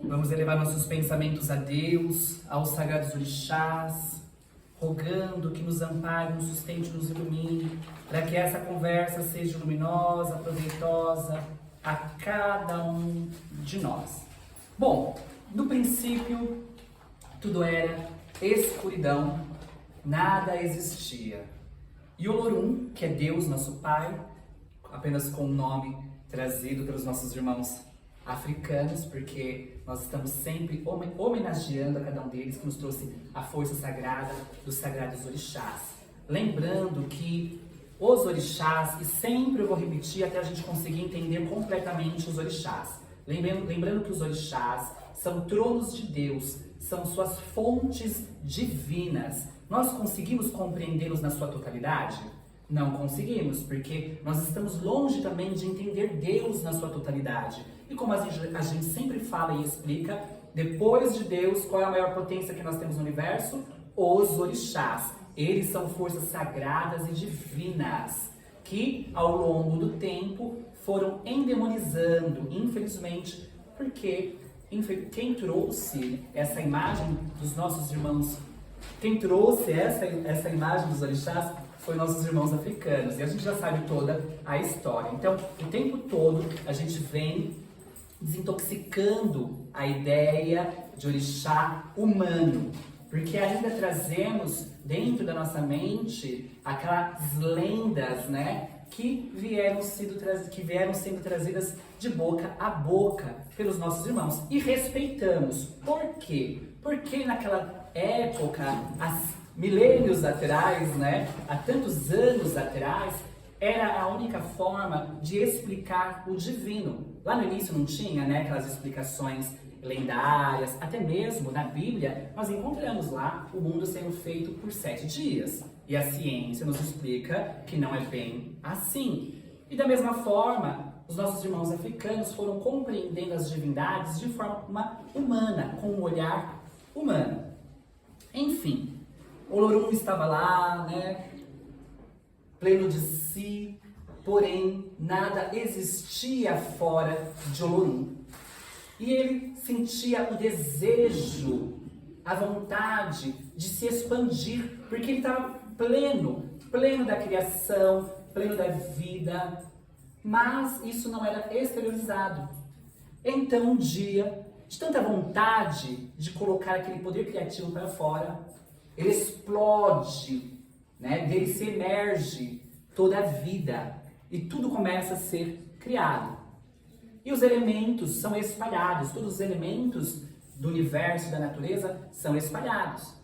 Vamos elevar nossos pensamentos a Deus, aos sagrados orixás, rogando que nos ampare, nos sustente, nos ilumine, para que essa conversa seja luminosa, proveitosa a cada um de nós. Bom, no princípio, tudo era escuridão, nada existia. E Olorum, que é Deus, nosso Pai, apenas com o nome trazido pelos nossos irmãos africanos, porque nós estamos sempre homenageando a cada um deles, que nos trouxe a força sagrada dos sagrados orixás. Lembrando que os orixás, e sempre eu vou repetir até a gente conseguir entender completamente os orixás. Lembrando que os orixás são tronos de Deus, são suas fontes divinas. Nós conseguimos compreendê-los na sua totalidade? Não conseguimos, porque nós estamos longe também de entender Deus na sua totalidade. E como a gente sempre fala e explica, depois de Deus, qual é a maior potência que nós temos no universo? Os orixás. Eles são forças sagradas e divinas, que ao longo do tempo foram endemonizando, infelizmente, porque quem trouxe essa imagem dos nossos irmãos, quem trouxe essa imagem dos orixás foi nossos irmãos africanos, e a gente já sabe toda a história. Então, o tempo todo a gente vem desintoxicando a ideia de orixá humano, porque ainda trazemos dentro da nossa mente aquelas lendas, né, que vieram sendo trazidas de boca a boca pelos nossos irmãos, e respeitamos. Por quê? Porque naquela época, milênios atrás, né, há tantos anos atrás, era a única forma de explicar o divino. Lá no início não tinha, né, aquelas explicações lendárias, até mesmo na Bíblia, nós encontramos lá o mundo sendo feito por 7 dias. E a ciência nos explica que não é bem assim. E da mesma forma, os nossos irmãos africanos foram compreendendo as divindades de forma humana, com um olhar humano. Enfim, Olorum estava lá, né, pleno de si, porém nada existia fora de Olorum. E ele sentia o desejo, a vontade de se expandir, porque ele estava pleno da criação, pleno da vida, mas isso não era exteriorizado. Então um dia, de tanta vontade de colocar aquele poder criativo para fora, ele explode, né? Dele se emerge toda a vida e tudo começa a ser criado. E os elementos são espalhados, todos os elementos do universo e da natureza são espalhados.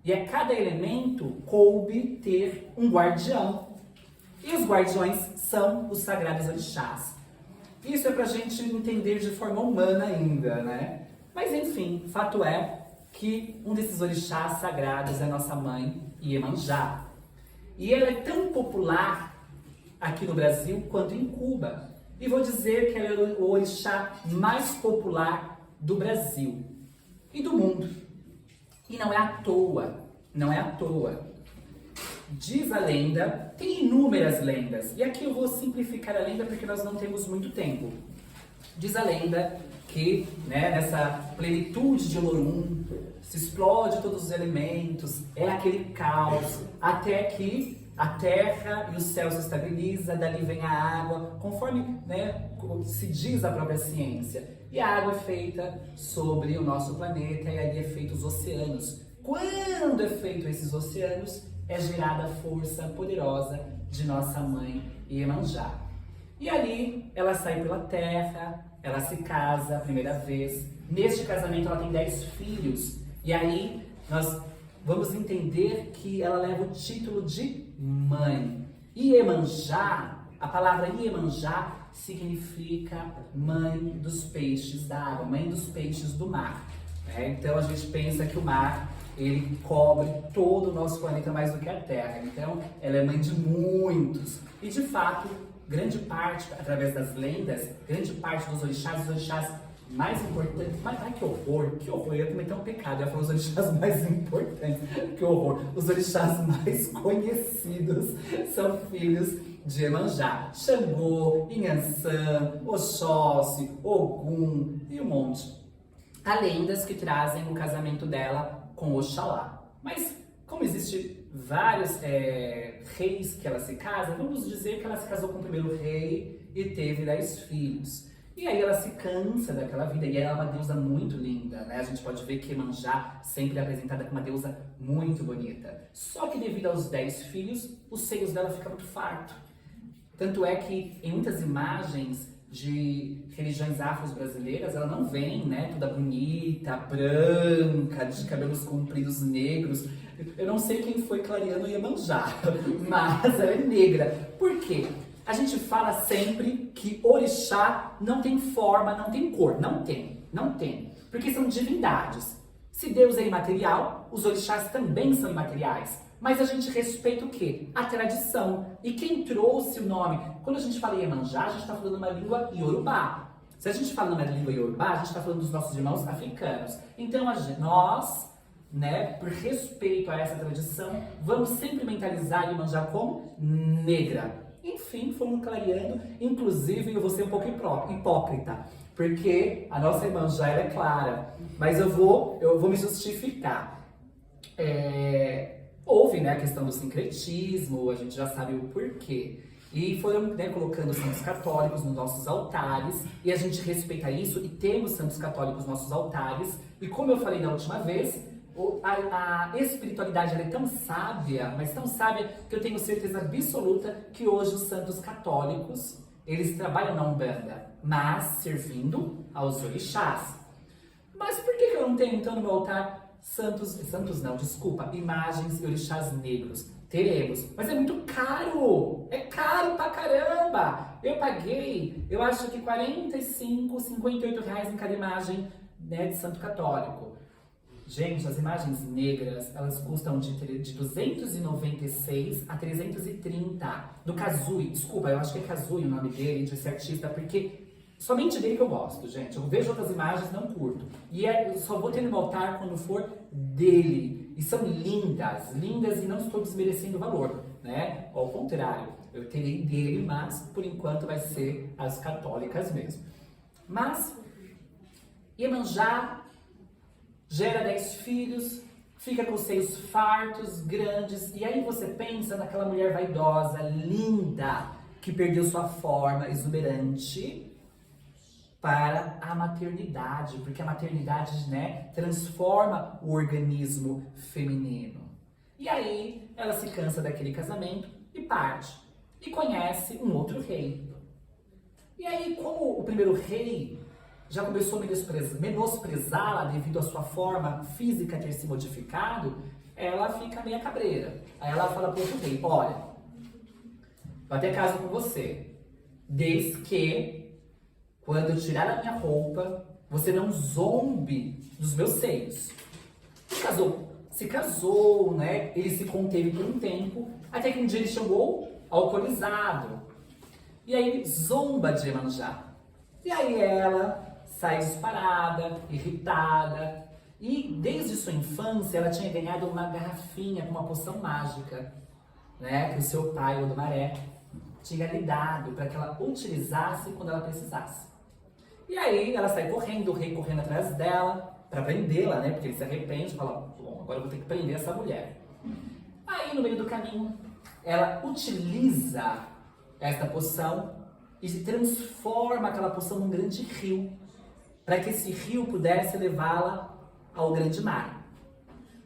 E a cada elemento coube ter um guardião. E os guardiões são os sagrados orixás. Isso é pra gente entender de forma humana ainda, né? Mas enfim, fato é que um desses orixás sagrados é nossa mãe, Iemanjá. E ela é tão popular aqui no Brasil quanto em Cuba. E vou dizer que ela é o orixá mais popular do Brasil e do mundo. E não é à toa, não é à toa. Diz a lenda, tem inúmeras lendas, e aqui eu vou simplificar a lenda porque nós não temos muito tempo. Diz a lenda que, né, nessa plenitude de Olorum, se explode todos os elementos, é aquele caos, até que a terra e o céu se estabiliza, dali vem a água, conforme, né, se diz a própria ciência. E a água é feita sobre o nosso planeta e ali é feito os oceanos. Quando é feito esses oceanos, é gerada a força poderosa de nossa mãe Iemanjá. E ali ela sai pela terra, ela se casa a primeira vez. Neste casamento ela tem 10 filhos. E aí nós vamos entender que ela leva o título de mãe. Iemanjá, a palavra Iemanjá significa mãe dos peixes da água, mãe dos peixes do mar. Então a gente pensa que o mar, ele cobre todo o nosso planeta mais do que a Terra. Então ela é mãe de muitos. E de fato, grande parte, através das lendas, grande parte dos orixás, os orixás mais importantes, mas ai, que horror, eu ia cometer um pecado, eu ia falar os orixás mais importantes, que horror, os orixás mais conhecidos são filhos de Iemanjá, Xangô, Inhansã, Oxóssi, Ogum e um monte. há lendas que trazem o casamento dela com Oxalá. Mas como existe vários reis que ela se casa, vamos dizer que ela se casou com o primeiro rei e teve 10 filhos. E aí ela se cansa daquela vida, e ela é uma deusa muito linda, né? A gente pode ver que Iemanjá sempre é apresentada como uma deusa muito bonita. Só que devido aos 10 filhos, os seios dela ficam muito fartos. Tanto é que em muitas imagens de religiões afro-brasileiras, ela não vem, né, toda bonita, branca, de cabelos compridos negros. Eu não sei quem foi clareando Iemanjá, mas ela é negra. Por quê? A gente fala sempre que orixá não tem forma, não tem cor. Não tem. Porque são divindades. Se Deus é imaterial, os orixás também são imateriais. Mas a gente respeita o quê? A tradição. E quem trouxe o nome? Quando a gente fala Iemanjá, a gente está falando uma língua iorubá. Se a gente fala numa língua iorubá, a gente está falando dos nossos irmãos africanos. Então, nós, né, por respeito a essa tradição, vamos sempre mentalizar Iemanjá como negra. Enfim, fomos clareando. Inclusive, eu vou ser um pouco hipócrita, porque a nossa Iemanjá é clara. Mas eu vou me justificar. Houve, né, a questão do sincretismo, a gente já sabe o porquê. E foram, né, colocando santos católicos nos nossos altares, e a gente respeita isso, e temos santos católicos nos nossos altares. E como eu falei da última vez, a espiritualidade ela é tão sábia, mas tão sábia, que eu tenho certeza absoluta que hoje os santos católicos, eles trabalham na Umbanda, mas servindo aos orixás. Mas por que eu não tenho, então, no meu altar imagens e orixás negros? Teremos, mas é muito caro! É caro pra caramba! Eu paguei, eu acho que 45, 58 reais em cada imagem, né, de santo católico. Gente, as imagens negras, elas custam de 296 a 330. Do Kazui, desculpa, eu acho que é Kazui o nome dele, desse artista, porque somente dele que eu gosto, gente. Eu vejo outras imagens, não curto. E eu só vou ter no altar quando for dele. E são lindas, lindas, e não estou desmerecendo o valor, né? Ao contrário, eu terei dele, mas por enquanto vai ser as católicas mesmo. Mas Iemanjá gera 10 filhos, fica com os seios fartos, grandes, e aí você pensa naquela mulher vaidosa, linda, que perdeu sua forma exuberante para a maternidade, porque a maternidade, né, transforma o organismo feminino. E aí ela se cansa daquele casamento e parte, e conhece um outro rei. E aí, como o primeiro rei já começou a menosprezá-la devido à sua forma física ter se modificado, ela fica meio cabreira. Aí ela fala pro outro rei, olha, vou até caso com você, desde que, quando eu tirar a minha roupa, você não zombe dos meus seios. Se casou, né? Ele se conteve por um tempo, até que um dia ele chegou alcoolizado. E aí ele zomba de Iemanjá. E aí ela sai disparada, irritada. E desde sua infância ela tinha ganhado uma garrafinha com uma poção mágica, né, que o seu pai, o Odomaré, tinha lhe dado para que ela utilizasse quando ela precisasse. E aí ela sai correndo, o rei correndo atrás dela para prendê-la, né, porque ele se arrepende e fala, bom, agora eu vou ter que prender essa mulher. Aí no meio do caminho ela utiliza esta poção e se transforma aquela poção num grande rio, para que esse rio pudesse levá-la ao grande mar.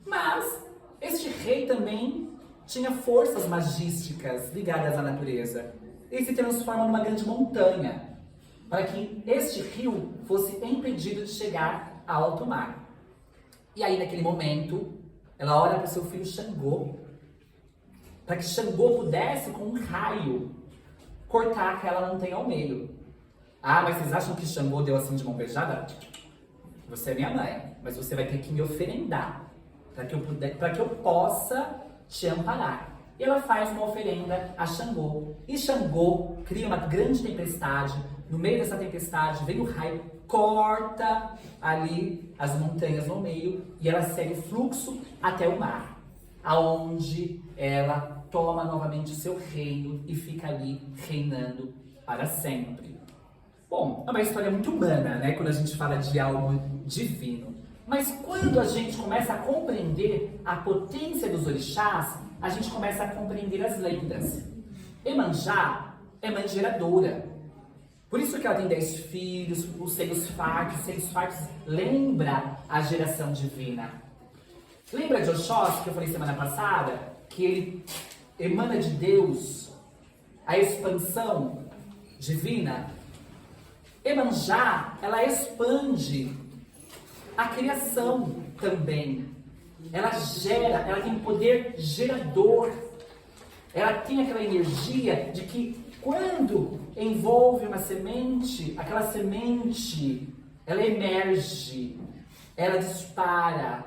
Mas este rei também tinha forças magísticas ligadas à natureza. Ele se transforma numa grande montanha, para que este rio fosse impedido de chegar ao alto mar. E aí, naquele momento, ela olha para o seu filho Xangô, para que Xangô pudesse, com um raio, cortar aquela montanha ao meio. Ah, mas vocês acham que Xangô deu assim de mão beijada? Você é minha mãe, mas você vai ter que me oferendar para que eu possa te amparar. E ela faz uma oferenda a Xangô. E Xangô cria uma grande tempestade. No meio dessa tempestade vem o raio, corta ali as montanhas no meio e ela segue o fluxo até o mar, aonde ela toma novamente o seu reino e fica ali reinando para sempre. Bom, é uma história muito humana, né? Quando a gente fala de algo divino. Mas quando a gente começa a compreender a potência dos orixás, a gente começa a compreender as lendas. Emanjá é mãe geradora. Por isso que ela tem 10 filhos, os seios fartos lembra a geração divina. Lembra de Oxóssi, que eu falei semana passada? Que ele emana de Deus a expansão divina. Emanjá, ela expande a criação também. Ela gera, ela tem poder gerador. Ela tem aquela energia de que quando envolve uma semente, aquela semente, ela emerge, ela dispara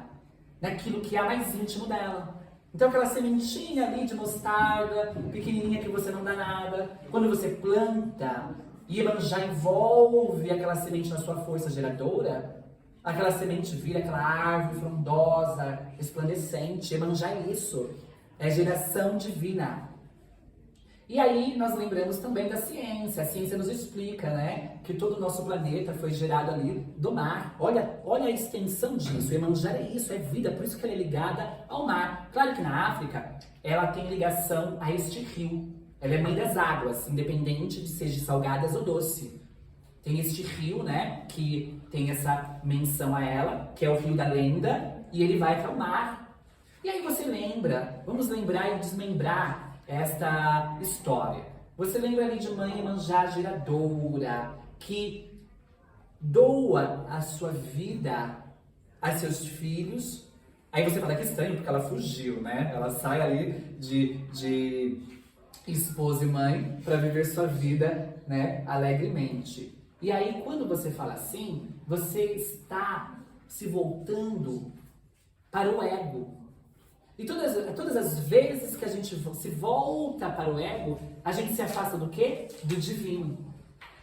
naquilo que é mais íntimo dela. Então aquela sementinha ali de mostarda, pequenininha que você não dá nada, quando você planta, e Iemanjá envolve aquela semente na sua força geradora, aquela semente vira aquela árvore frondosa, resplandecente. Iemanjá é isso, é geração divina. E aí nós lembramos também da ciência. A ciência nos explica, né, que todo o nosso planeta foi gerado ali do mar. Olha a extensão disso. Iemanjá é isso, é vida, por isso que ela é ligada ao mar. Claro que na África ela tem ligação a este rio. Ela é mãe das águas, independente de seja salgadas ou doce. Tem este rio, né, que tem essa menção a ela, que é o rio da lenda, e ele vai para o mar. E aí você lembra, vamos lembrar e desmembrar esta história. Você lembra ali de mãe Iemanjá geradora, que doa a sua vida a seus filhos. Aí você fala que estranho, porque ela fugiu, né? Ela sai ali de esposa e mãe para viver sua vida, né, alegremente. E aí, quando você fala assim, você está se voltando para o ego. E todas as vezes que a gente se volta para o ego, a gente se afasta do quê? Do divino.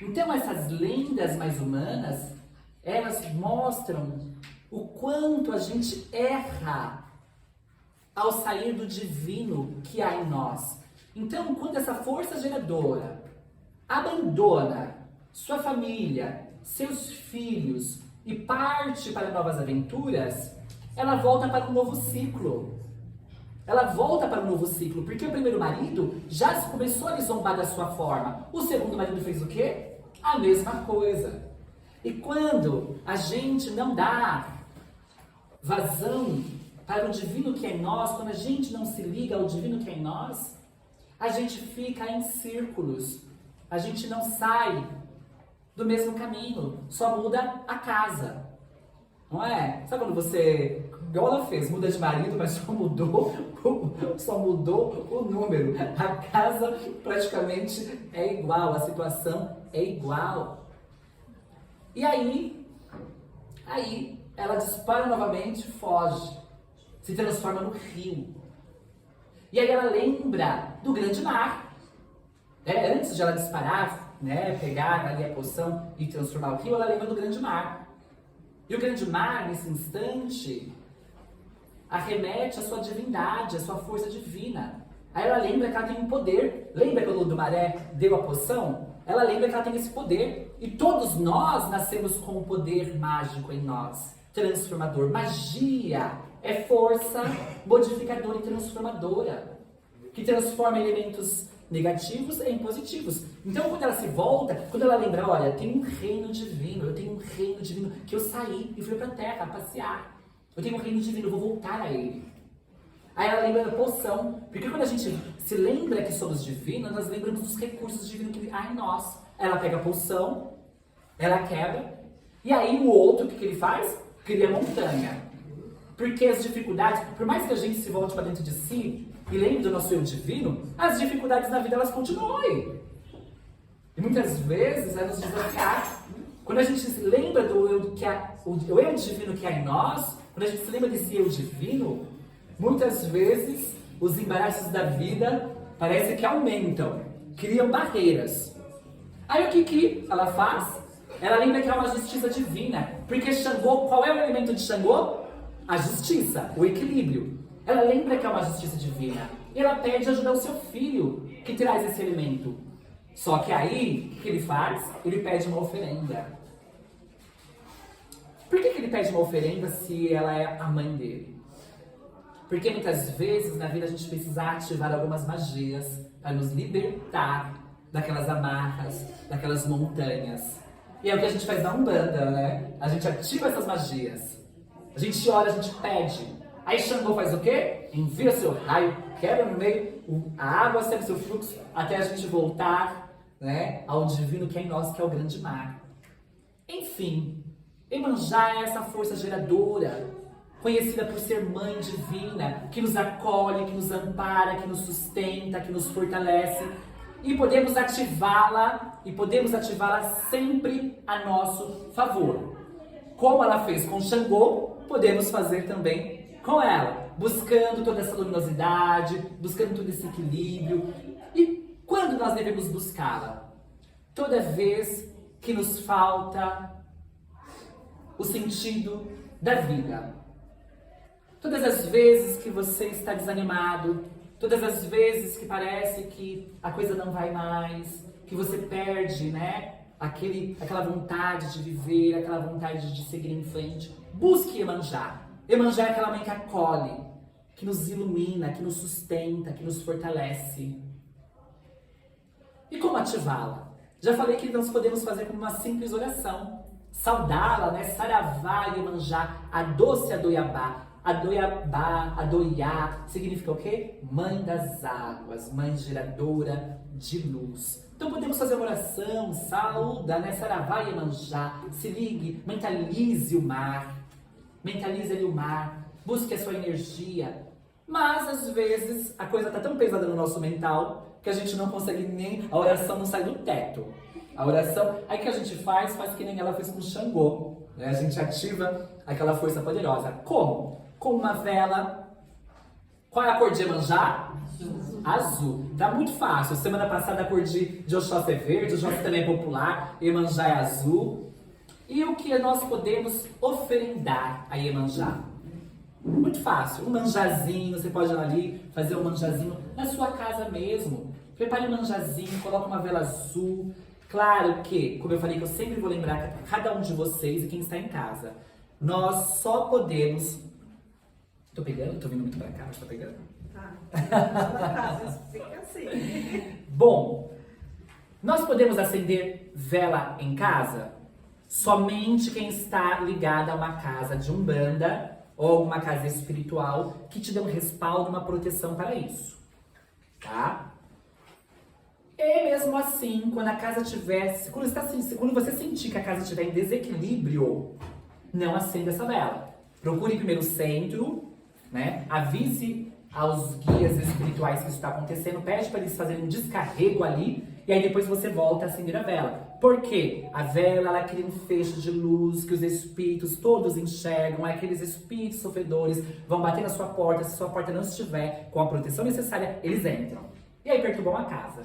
Então essas lendas mais humanas, elas mostram o quanto a gente erra ao sair do divino que há em nós. Então, quando essa força geradora abandona sua família, seus filhos e parte para novas aventuras, ela volta para um novo ciclo. Ela volta para um novo ciclo, porque o primeiro marido já começou a lhe zombar da sua forma. O segundo marido fez o quê? A mesma coisa. E quando a gente não dá vazão para o divino que é em nós, quando a gente não se liga ao divino que é em nós, a gente fica em círculos. A gente não sai do mesmo caminho, só muda a casa. Não é? Sabe quando você, igual ela fez, muda de marido, mas só mudou o número. A casa praticamente é igual, a situação é igual. E aí ela dispara novamente, foge, se transforma no rio. E aí ela lembra do grande mar. Antes de ela disparar, né, pegar ali a poção e transformar o rio, ela lembra do grande mar. E o grande mar, nesse instante, arremete à sua divindade, à sua força divina. Aí ela lembra que ela tem um poder. Lembra quando o do Maré deu a poção? Ela lembra que ela tem esse poder. E todos nós nascemos com um poder mágico em nós. Transformador. Magia é força modificadora e transformadora. Que transforma elementos negativos em positivos. Então, quando ela se volta, quando ela lembra, olha, tem um reino divino, eu tenho um reino divino que eu saí e fui pra terra passear. Eu tenho um reino divino, eu vou voltar a ele. Aí ela lembra da poção, porque quando a gente se lembra que somos divinos, nós lembramos dos recursos divinos que há em nós. Ela pega a poção, ela quebra, e aí o outro, o que ele faz? Cria montanha. Porque as dificuldades, por mais que a gente se volte para dentro de si e lembre do nosso eu divino, as dificuldades na vida elas continuam. E muitas vezes é nos desafiar. Quando a gente se lembra do eu, o eu divino que há em nós, quando a gente se lembra desse eu divino, muitas vezes os embaraços da vida parece que aumentam, criam barreiras. Aí o que ela faz? Ela lembra que há uma justiça divina. Porque Xangô, qual é o elemento de Xangô? A justiça, o equilíbrio. Ela lembra que há uma justiça divina. E ela pede ajuda ao seu filho, que traz esse elemento. Só que aí, o que ele faz? Ele pede uma oferenda. Por que ele pede uma oferenda se ela é a mãe dele? Porque muitas vezes na vida a gente precisa ativar algumas magias para nos libertar daquelas amarras, daquelas montanhas. E é o que a gente faz na Umbanda, né? A gente ativa essas magias. A gente ora, a gente pede. Aí Xangô faz o quê? Envia seu raio, quebra no meio, a água segue seu fluxo, até a gente voltar, né, ao divino que é em nós, que é o grande mar. Enfim, Iemanjá é essa força geradora, conhecida por ser mãe divina, que nos acolhe, que nos ampara, que nos sustenta, que nos fortalece. E podemos ativá-la sempre a nosso favor. Como ela fez com Xangô, podemos fazer também com ela, buscando toda essa luminosidade, buscando todo esse equilíbrio. E quando nós devemos buscá-la? Toda vez que nos falta o sentido da vida. Todas as vezes que você está desanimado, todas as vezes que parece que a coisa não vai mais, que você perde, né, aquela vontade de viver, aquela vontade de seguir em frente, busque Iemanjá. Iemanjá é aquela mãe que acolhe, que nos ilumina, que nos sustenta, que nos fortalece. E como ativá-la? Já falei que nós podemos fazer como uma simples oração. Saudá-la, né? Saravá Iemanjá, a doce Adoiabá. Adoiabá, Adoiá, significa o quê? Mãe das águas, mãe geradora de luz. Então podemos fazer uma oração, saúda, né? Saravá Iemanjá, se ligue, mentalize o mar. Mentalize ali o mar, busque a sua energia. Mas às vezes a coisa tá tão pesada no nosso mental que a gente não consegue nem, a oração não sai do teto. A oração, aí que a gente faz que nem ela fez com Xangô, né? A gente ativa aquela força poderosa. Como? Com uma vela. Qual é a cor de Iemanjá? Azul. Tá muito fácil. Semana passada a cor de Oxóssi é verde, Oxóssi também é popular, Iemanjá é azul. E o que nós podemos oferendar a Iemanjá? Muito fácil. Um manjazinho, você pode ir ali fazer um manjazinho na sua casa mesmo. Prepare um manjazinho, coloque uma vela azul. Claro que, como eu falei, que eu sempre vou lembrar cada um de vocês e quem está em casa, nós só podemos... Tô pegando? Tô vindo muito pra cá, mas tá pegando? Tá. Fica assim. Bom, nós podemos acender vela em casa? Somente quem está ligado a uma casa de Umbanda ou uma casa espiritual que te dê um respaldo, uma proteção para isso, tá? E mesmo assim, quando a casa tiver, quando você sentir que a casa estiver em desequilíbrio, não acenda essa vela. Procure primeiro o centro, né? Avise aos guias espirituais que isso está acontecendo, pede para eles fazerem um descarrego ali, e aí depois você volta a acender a vela. Por quê? A vela, ela cria um feixe de luz que os espíritos todos enxergam, aqueles espíritos sofredores vão bater na sua porta, se sua porta não estiver com a proteção necessária, eles entram. E aí perturbam a casa.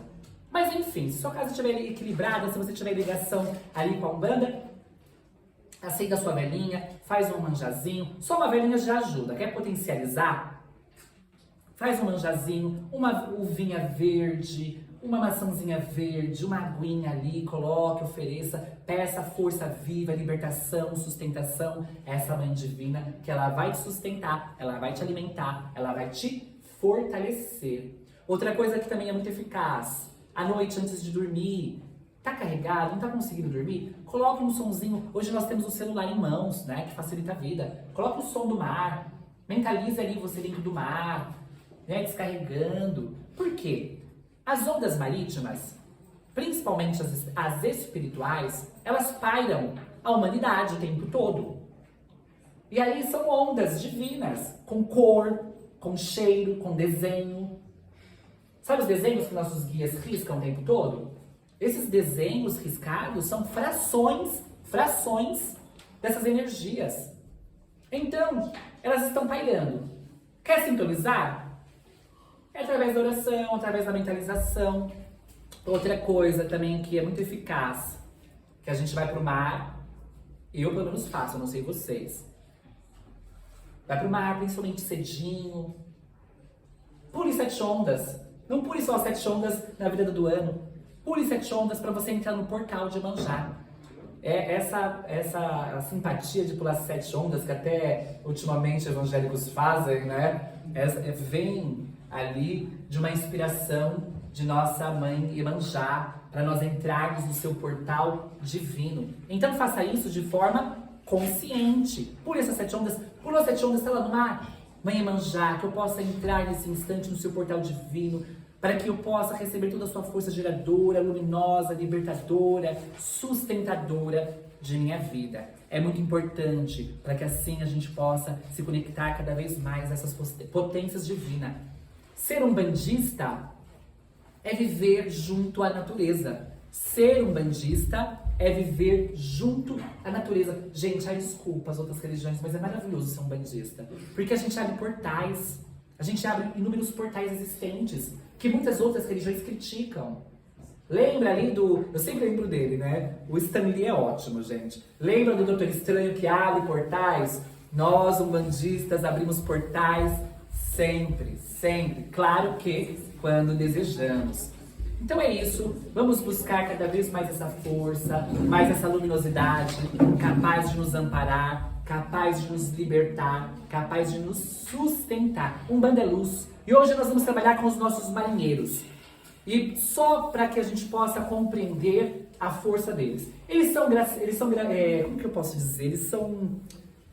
Mas enfim, se sua casa estiver equilibrada, se você tiver ligação ali com a Umbanda, acenda a sua velinha, faz um manjazinho, só uma velinha já ajuda. Quer potencializar? Faz um manjazinho, uma uvinha verde, uma maçãzinha verde, uma aguinha ali, coloque, ofereça, peça força viva, libertação, sustentação, essa mãe divina, que ela vai te sustentar, ela vai te alimentar, ela vai te fortalecer. Outra coisa que também é muito eficaz, à noite antes de dormir, tá carregado, não tá conseguindo dormir? Coloque um sonzinho, hoje nós temos o celular em mãos, né, que facilita a vida. Coloque o som do mar, mentalize ali você dentro do mar, né, descarregando. Por quê? As ondas marítimas, principalmente as espirituais, elas pairam a humanidade o tempo todo. E aí são ondas divinas, com cor, com cheiro, com desenho. Sabe os desenhos que nossos guias riscam o tempo todo? Esses desenhos riscados são frações dessas energias. Então, elas estão pairando. Quer sintonizar? É através da oração, através da mentalização. Outra coisa também que é muito eficaz, que a gente vai pro mar, eu pelo menos faço, eu não sei vocês. Vai pro mar, principalmente cedinho. Pule 7 ondas. Não pule só 7 ondas na virada do ano. Pule 7 ondas para você entrar no portal de Iemanjá. Essa simpatia de pular 7 ondas, que até ultimamente evangélicos fazem, né? Vem ali de uma inspiração de nossa mãe Iemanjá, para nós entrarmos no seu portal divino. Então faça isso de forma consciente. Pule essas 7 ondas, pulou 7 ondas, está lá no mar. Mãe Iemanjá, que eu possa entrar nesse instante no seu portal divino, para que eu possa receber toda a sua força geradora, luminosa, libertadora, sustentadora de minha vida. É muito importante para que assim a gente possa se conectar cada vez mais a essas potências divinas. Ser um bandista é viver junto à natureza. Ser um bandista é viver junto à natureza. Gente, desculpa as outras religiões, mas é maravilhoso ser um bandista. Porque a gente abre portais, a gente abre inúmeros portais existentes, que muitas outras religiões criticam. Lembra ali eu sempre lembro dele, né? O Stan Lee é ótimo, gente. Lembra do Doutor Estranho que abre portais? Nós, umbandistas, abrimos portais sempre, sempre. Claro que quando desejamos. Então é isso, vamos buscar cada vez mais essa força, mais essa luminosidade, capaz de nos amparar, capaz de nos libertar, capaz de nos sustentar. Umbanda é luz. E hoje nós vamos trabalhar com os nossos marinheiros. E só para que a gente possa compreender a força deles. Eles são como que eu posso dizer? Eles são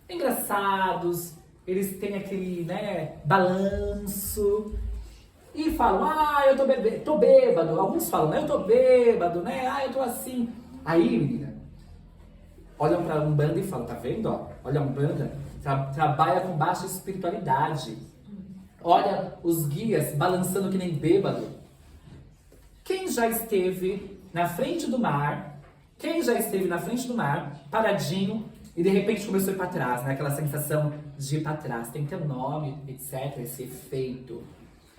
engraçados, eles têm aquele, né, balanço. E falam, eu tô bêbado. Alguns falam, né, eu tô bêbado, né, eu tô assim. Aí, menina, olham pra Umbanda e falam, tá vendo, ó? Olha, a Umbanda trabalha com baixa espiritualidade. Olha os guias balançando que nem bêbado. Quem já esteve na frente do mar, paradinho, e de repente começou a ir pra trás, né? Aquela sensação de ir pra trás. Tem que ter um nome, etc, esse efeito.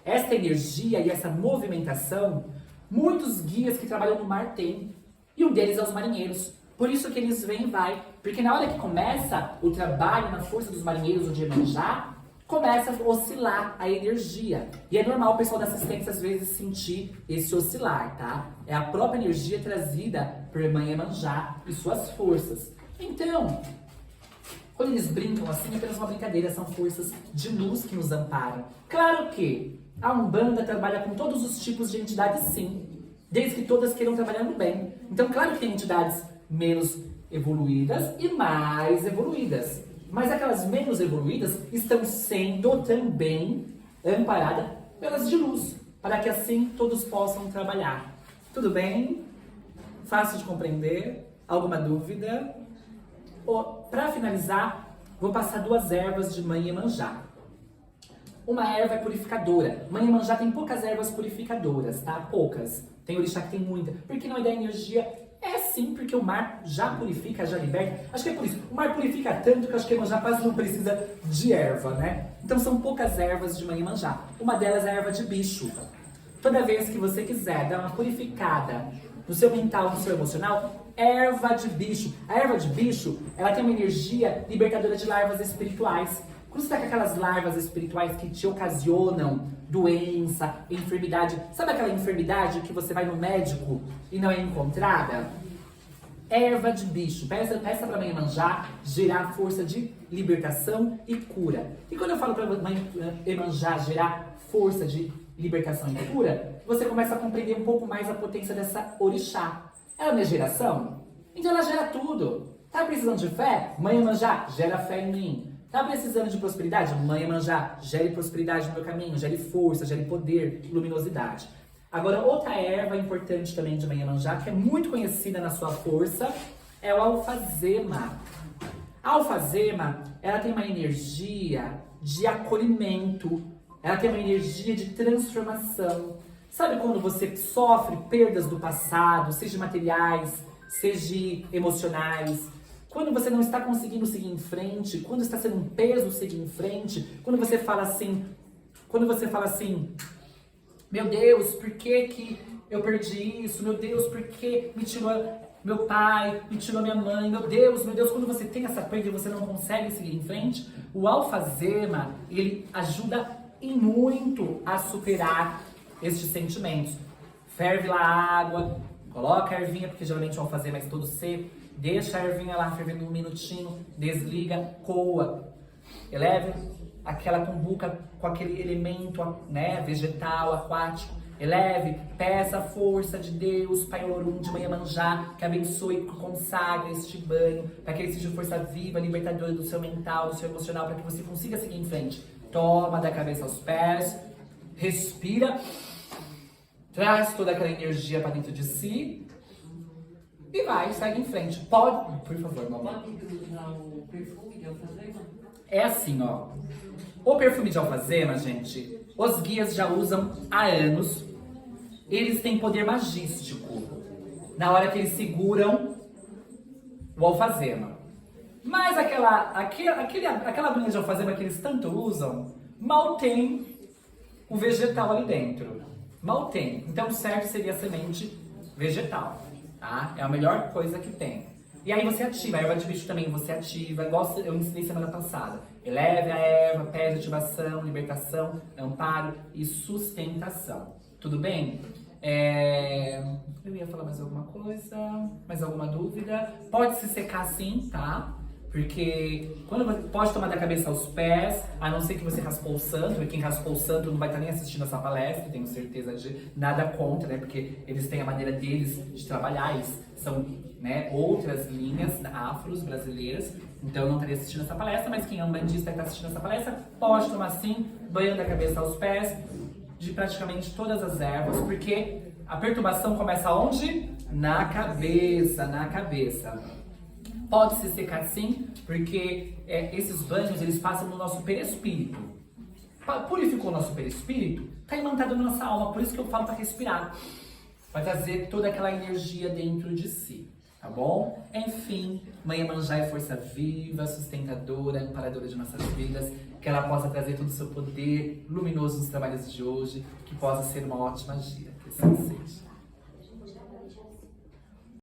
Essa energia e essa movimentação, muitos guias que trabalham no mar têm. E um deles é os marinheiros. Por isso que eles vêm e vai. Porque na hora que começa o trabalho na força dos marinheiros, o de Iemanjá, começa a oscilar a energia. E é normal o pessoal da assistência às vezes sentir esse oscilar, tá? É a própria energia trazida por Mãe Iemanjá e suas forças. Então, quando eles brincam assim, é apenas uma brincadeira, são forças de luz que nos amparam. Claro que a Umbanda trabalha com todos os tipos de entidades, sim, desde que todas queiram trabalhar no bem. Então, claro que tem entidades menos evoluídas e mais evoluídas. Mas aquelas menos evoluídas estão sendo também amparadas pelas de luz, para que assim todos possam trabalhar. Tudo bem? Fácil de compreender? Alguma dúvida? Para finalizar, vou passar 2 ervas de Mãe Iemanjá. Uma erva é purificadora. Mãe Iemanjá tem poucas ervas purificadoras, tá? Poucas. Tem orixá que tem muita. Porque não é da energia? É sim, porque o mar já purifica, já liberta. Acho que é por isso. O mar purifica tanto que eu acho que a Iemanjá quase não precisa de erva, né? Então são poucas ervas de Mãe Iemanjá. Uma delas é a erva de bicho. Toda vez que você quiser dar uma purificada no seu mental, no seu emocional, erva de bicho. A erva de bicho, ela tem uma energia libertadora de larvas espirituais. Quando você está com aquelas larvas espirituais que te ocasionam doença, enfermidade, sabe aquela enfermidade que você vai no médico e não é encontrada? Erva de bicho. Peça para Mãe Iemanjá gerar força de libertação e cura. E quando eu falo para Mãe Iemanjá gerar força de libertação e cura, você começa a compreender um pouco mais a potência dessa orixá. Ela não é geração? Então ela gera tudo. Tá precisando de fé? Mãe Iemanjá, gera fé em mim. Tá precisando de prosperidade? Mãe Iemanjá, gere prosperidade no meu caminho, gere força, gere poder, luminosidade. Agora, outra erva importante também de Mãe Iemanjá, que é muito conhecida na sua força, é o alfazema. A alfazema, ela tem uma energia de acolhimento, ela tem uma energia de transformação. Sabe quando você sofre perdas do passado, seja materiais, seja emocionais, quando você não está conseguindo seguir em frente, quando está sendo um peso seguir em frente, quando você fala assim, meu Deus, por que eu perdi isso? Meu Deus, por que me tirou meu pai, me tirou minha mãe? Meu Deus, quando você tem essa perda e você não consegue seguir em frente, o alfazema, ele ajuda e muito a superar estes sentimentos. ferve lá a água, coloca a ervinha, porque geralmente vão fazer mais todo seco, deixa a ervinha lá fervendo um minutinho, desliga, coa, eleve aquela cumbuca com aquele elemento, né, vegetal, aquático, eleve, peça a força de Deus, Pai Orum de Iemanjá, que abençoe e consagre este banho, para que ele seja força viva, libertadora do seu mental, do seu emocional, para que você consiga seguir em frente. Toma da cabeça aos pés, respira, traz toda aquela energia para dentro de si e vai, segue em frente. Pode, por favor, mamãe. Pode usar o perfume de alfazema? É assim, ó. O perfume de alfazema, gente, os guias já usam há anos. Eles têm poder magístico na hora que eles seguram o alfazema. Mas aquela aguinha de alfazema que eles tanto usam, mal tem o vegetal ali dentro. Mal tem. Então o certo seria a semente vegetal, tá? É a melhor coisa que tem. E aí você ativa, a erva de bicho também você ativa, igual eu ensinei semana passada. Eleve a erva, pede ativação, libertação, amparo e sustentação. Tudo bem? Eu ia falar mais alguma coisa, mais alguma dúvida? Pode se secar sim, tá? Porque pode tomar da cabeça aos pés, a não ser que você raspou o santo, e quem raspou o santo não vai estar nem assistindo essa palestra, tenho certeza de nada contra, né? Porque eles têm a maneira deles de trabalhar, eles são, né, outras linhas afros brasileiras, então eu não estaria assistindo essa palestra, mas quem é um bandista e está assistindo essa palestra, pode tomar sim, banho da cabeça aos pés, de praticamente todas as ervas, porque a perturbação começa onde? Na cabeça, na cabeça. Pode se secar sim, porque esses banhos eles passam no nosso perispírito. Purificou o nosso perispírito, está imantado na nossa alma, por isso que eu falo para respirar. Vai trazer toda aquela energia dentro de si, tá bom? Enfim, Mãe Iemanjá é força viva, sustentadora, amparadora de nossas vidas, que ela possa trazer todo o seu poder luminoso nos trabalhos de hoje, que possa ser uma ótima gira, que assim seja.